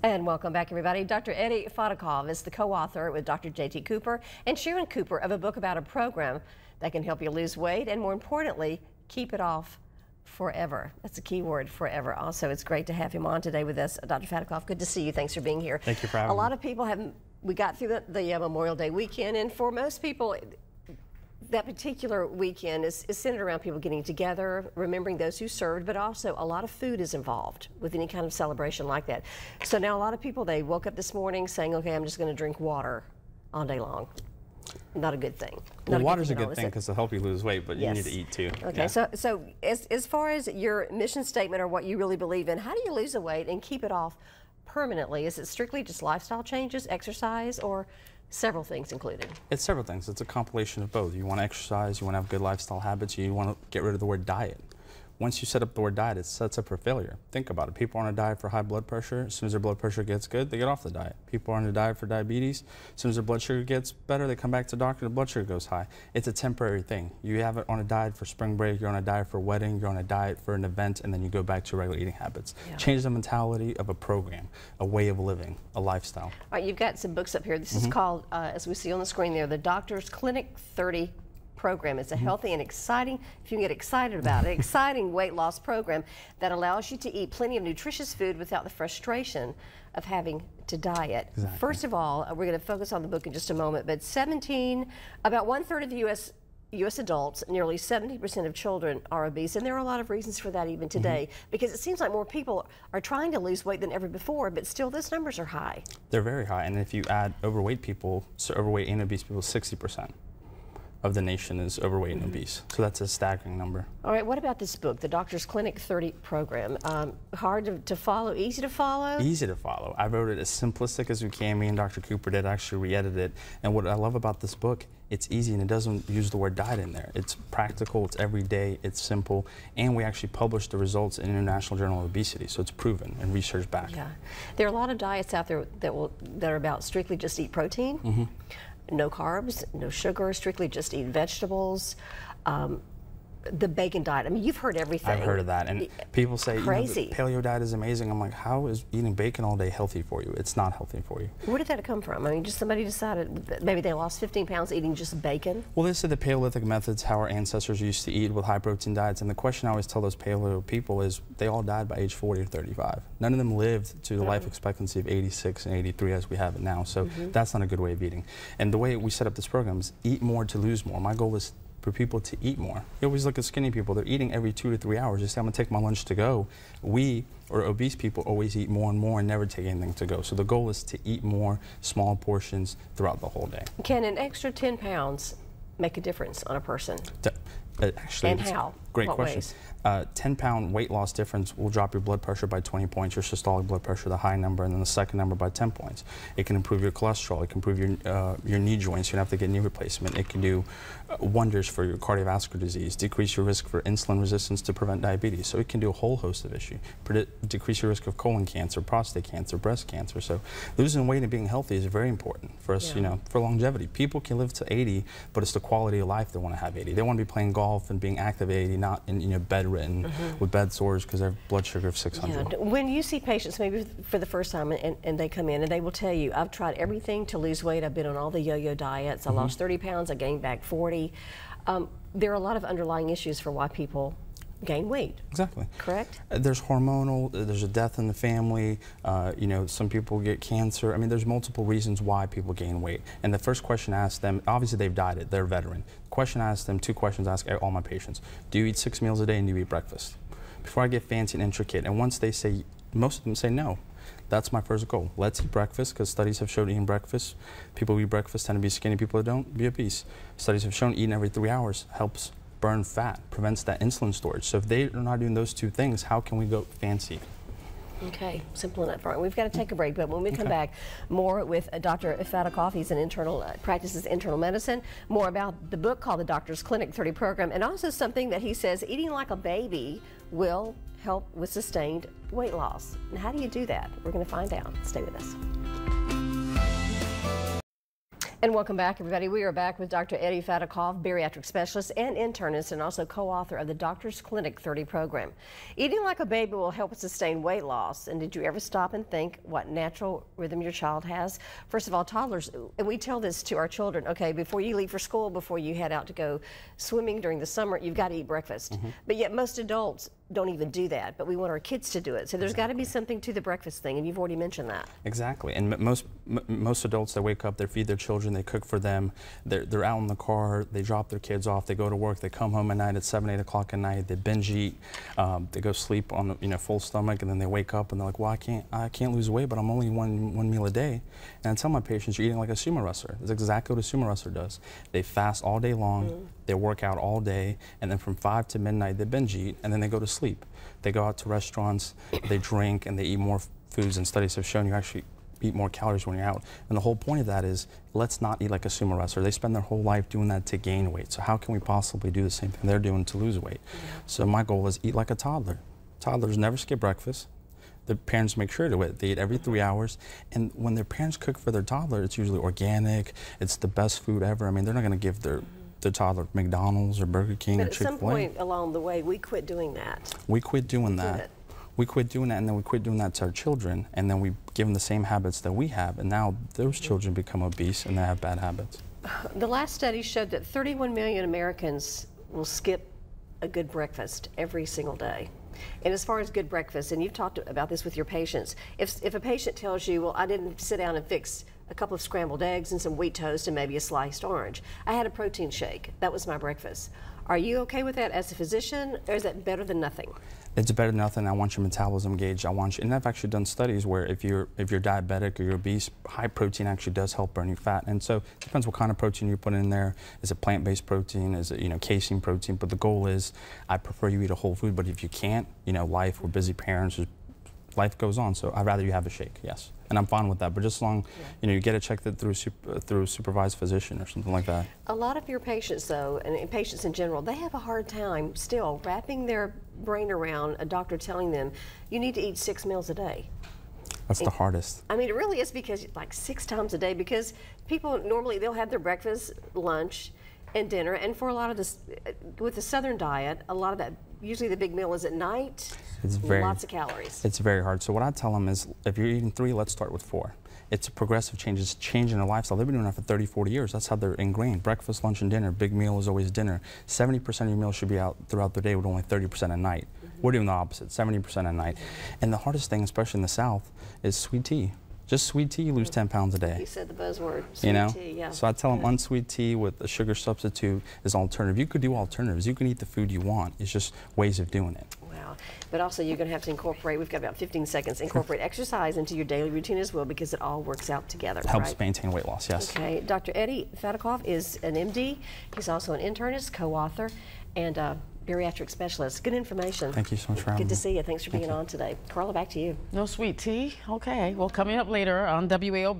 And welcome back, everybody. Dr. Eddie Fatakhov is the co-author with Dr. J.T. Cooper and Sharon Cooper of a book about a program that can help you lose weight and, more importantly, keep it off forever. That's a key word, forever. Also, it's great to have him on today with us. Dr. Fatakhov, good to see you. Thanks for being here. Thank you for having me. A lot of people haven't, we got through the Memorial Day weekend, and for most people, that particular weekend is centered around people getting together, remembering those who served, but also a lot of food is involved with any kind of celebration like that. So now a lot of people, they woke up this morning saying, okay, I'm just going to drink water all day long. Not a good thing. Well, water's a good thing because it'll help you lose weight, but you need to eat too. Okay, yeah. so as far as your mission statement or what you really believe in, how do you lose the weight and keep it off permanently? Is it strictly just lifestyle changes, exercise, or several things included? It's several things. It's a compilation of both. You want to exercise, you want to have good lifestyle habits, you want to get rid of the word diet. Once you set up the word diet, it sets up for failure. Think about it. People are on a diet for high blood pressure. As soon as their blood pressure gets good, they get off the diet. People are on a diet for diabetes. As soon as their blood sugar gets better, they come back to the doctor, the blood sugar goes high. It's a temporary thing. You have it on a diet for spring break, you're on a diet for a wedding, you're on a diet for an event, and then you go back to your regular eating habits. Yeah. Change the mentality of a program, a way of living, a lifestyle. All right, you've got some books up here. This is called, as we see on the screen there, the Doctor's Clinic 30 program. It's a healthy and exciting, if you can get excited about it, exciting weight loss program that allows you to eat plenty of nutritious food without the frustration of having to diet. Exactly. First of all, we're going to focus on the book in just a moment, but about 1/3 of the U.S. adults, nearly 70% of children are obese, and there are a lot of reasons for that even today, because it seems like more people are trying to lose weight than ever before, but still those numbers are high. They're very high, and if you add overweight people, so overweight and obese people, 60% of the nation is overweight and obese. So that's a staggering number. All right, what about this book, the Doctor's Clinic 30 program? Hard to follow, easy to follow? Easy to follow. I wrote it as simplistic as we can. Me and Dr. Cooper did actually re-edit it. And what I love about this book, it's easy and it doesn't use the word diet in there. It's practical, it's everyday, it's simple, and we actually published the results in International Journal of Obesity, so it's proven and research back. Yeah, there are a lot of diets out there that are about strictly just eat protein. No carbs, no sugar, strictly just eat vegetables. The bacon diet, I mean, you've heard everything. I've heard of that, and people say, crazy. You know, the paleo diet is amazing. I'm like, how is eating bacon all day healthy for you? It's not healthy for you. Where did that come from? I mean, just somebody decided that maybe they lost 15 pounds eating just bacon? Well, they said the Paleolithic methods, how our ancestors used to eat with high protein diets, and the question I always tell those paleo people is they all died by age 40 or 35. None of them lived to the life expectancy of 86 and 83 as we have it now, so that's not a good way of eating. And the way we set up this program is eat more to lose more. My goal is for people to eat more. You always look at skinny people, they're eating every 2 to 3 hours. They say, I'm gonna take my lunch to go. We, or obese people, always eat more and more and never take anything to go. So the goal is to eat more, small portions throughout the whole day. Can an extra 10 pounds make a difference on a person? Actually, and how? Great what question. Ways? 10-pound weight loss difference will drop your blood pressure by 20 points, your systolic blood pressure, the high number, and then the second number by 10 points. It can improve your cholesterol. It can improve your knee joints. You don't have to get knee replacement. It can do wonders for your cardiovascular disease, decrease your risk for insulin resistance to prevent diabetes. So it can do a whole host of issues. Decrease your risk of colon cancer, prostate cancer, breast cancer. So losing weight and being healthy is very important for us, you know, for longevity. People can live to 80, but it's the quality of life they want to have 80. They want to be playing golf and being active at 80, not in bedridden with bed sores because they have blood sugar of 600. Yeah. When you see patients maybe for the first time and they come in and they will tell you, I've tried everything to lose weight, I've been on all the yo-yo diets, I lost 30 pounds, I gained back 40. There are a lot of underlying issues for why people gain weight. Exactly. Correct? There's hormonal, there's a death in the family, you know, some people get cancer. I mean, there's multiple reasons why people gain weight. And the first question I ask them, obviously they've dieted, they're a veteran. The question I ask them, 2 questions I ask all my patients. Do you eat 6 meals a day and do you eat breakfast? Before I get fancy and intricate, and once they say, most of them say no. That's my first goal. Let's eat breakfast, because studies have shown eating breakfast, people who eat breakfast tend to be skinny, people who don't, be obese. Studies have shown eating every 3 hours helps burn fat, prevents that insulin storage. So if they are not doing those 2 things, how can we go fancy? Okay, simple enough. All right, we've got to take a break, but when we come back, more with Dr. Fatakhov. He's an practices internal medicine. More about the book called The Doctor's Clinic 30 program, and also something that he says eating like a baby will help with sustained weight loss. And how do you do that? We're going to find out. Stay with us. And welcome back, everybody. We are back with Dr. Eddie Fatakhov, bariatric specialist and internist, and also co-author of the Doctor's Clinic 30 program. Eating like a baby will help sustain weight loss. And did you ever stop and think what natural rhythm your child has? First of all, toddlers, and we tell this to our children, okay, before you leave for school, before you head out to go swimming during the summer, you've got to eat breakfast. But yet most adults don't even do that, but we want our kids to do it. So there's got to be something to the breakfast thing, and you've already mentioned that. Exactly, and most adults, they wake up, they feed their children, they cook for them, they're out in the car, they drop their kids off, they go to work, they come home at night at 7, 8 o'clock at night, they binge eat, they go sleep on full stomach, and then they wake up and they're like, well, I can't lose weight, but I'm only one meal a day. And I tell my patients, you're eating like a sumo wrestler. That's exactly what a sumo wrestler does. They fast all day long, they work out all day, and then from 5 to midnight they binge eat, and then they go to sleep. They go out to restaurants, they drink, and they eat more foods, and studies have shown you actually eat more calories when you're out. And the whole point of that is, let's not eat like a sumo wrestler. They spend their whole life doing that to gain weight. So how can we possibly do the same thing they're doing to lose weight? So my goal is eat like a toddler. Toddlers never skip breakfast. The parents make sure to eat. They eat every 3 hours. And when their parents cook for their toddler, it's usually organic. It's the best food ever. I mean, they're not going to give their toddler McDonald's or Burger King or Chick-fil-A. But at some point along the way, we quit doing that. We quit doing that. We quit doing that, and then we quit doing that to our children, and then we give them the same habits that we have, and now those children become obese and they have bad habits. The last study showed that 31 million Americans will skip a good breakfast every single day. And as far as good breakfast, and you've talked about this with your patients, if a patient tells you, well, I didn't sit down and fix a couple of scrambled eggs and some wheat toast and maybe a sliced orange, I had a protein shake, that was my breakfast. Are you okay with that as a physician, or is that better than nothing? It's better than nothing. I want your metabolism gauged. And I've actually done studies where if you're diabetic or you're obese, high protein actually does help burning fat. And so it depends what kind of protein you put in there. Is it plant-based protein? Is it casein protein? But the goal is, I prefer you eat a whole food. But if you can't, life, we're busy parents, life goes on. So I'd rather you have a shake, yes. And I'm fine with that, but just as long, you get it checked through a supervised physician or something like that. A lot of your patients, though, and patients in general, they have a hard time still wrapping their brain around a doctor telling them, you need to eat 6 meals a day. That's the hardest. I mean, it really is, because like 6 times a day, because people normally, they'll have their breakfast, lunch, and dinner, and for a lot of this, with the Southern diet, a lot of that, usually the big meal is at night. It's lots of calories. It's very hard. So what I tell them is, if you're eating 3, let's start with 4. It's a progressive change. It's changing their lifestyle. They've been doing that for 30, 40 years. That's how they're ingrained. Breakfast, lunch, and dinner. Big meal is always dinner. 70% of your meals should be out throughout the day, with only 30% at night. We're doing the opposite, 70% at night. And the hardest thing, especially in the South, is sweet tea. Just sweet tea, you lose 10 pounds a day. You said the buzzword, sweet tea, yeah. So I tell them unsweet tea with a sugar substitute is alternative. You could do alternatives. You can eat the food you want. It's just ways of doing it. Wow. But also you're going to have to incorporate, we've got about 15 seconds, incorporate exercise into your daily routine as well, because it all works out together. It helps maintain weight loss, yes. Okay. Dr. Eddie Fatakhov is an MD. He's also an internist, co-author, and bariatric specialist. Good information. Thank you so much for having me. Good to see you. Thanks for being on today. Carla, back to you. No sweet tea? Okay. Well, coming up later on WALB.